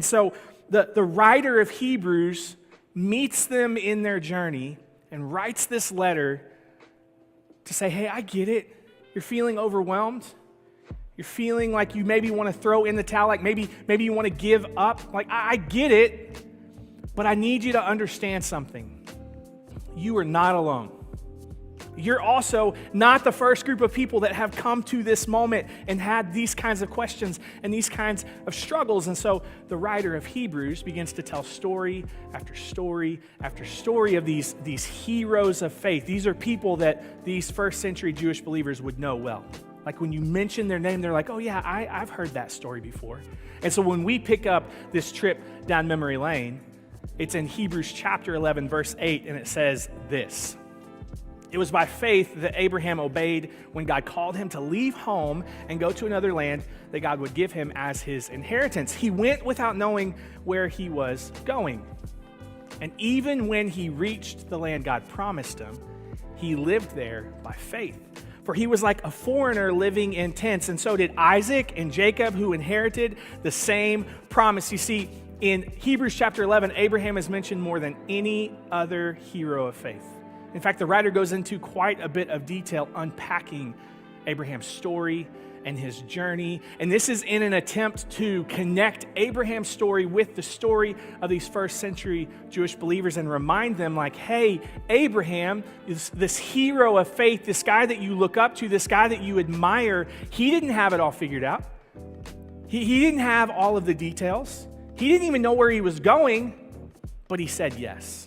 So the writer of Hebrews meets them in their journey and writes this letter to say, hey, I get it. You're feeling overwhelmed. You're feeling like you maybe want to throw in the towel, like maybe you want to give up. Like, I get it, but I need you to understand something. You are not alone. You're also not the first group of people that have come to this moment and had these kinds of questions and these kinds of struggles. And so the writer of Hebrews begins to tell story after story after story of these heroes of faith. These are people that these first century Jewish believers would know well. Like when you mention their name, they're like, oh yeah, I've heard that story before. And so when we pick up this trip down memory lane, it's in Hebrews chapter 11, verse 8, and it says this. It was by faith that Abraham obeyed when God called him to leave home and go to another land that God would give him as his inheritance. He went without knowing where he was going. And even when he reached the land God promised him, he lived there by faith. For he was like a foreigner living in tents, and so did Isaac and Jacob, who inherited the same promise. You see, in Hebrews chapter 11, Abraham is mentioned more than any other hero of faith. In fact, the writer goes into quite a bit of detail unpacking Abraham's story and his journey. And this is in an attempt to connect Abraham's story with the story of these first century Jewish believers and remind them like, hey, Abraham is this hero of faith, this guy that you look up to, this guy that you admire. He didn't have it all figured out. He didn't have all of the details. He didn't even know where he was going, but he said yes.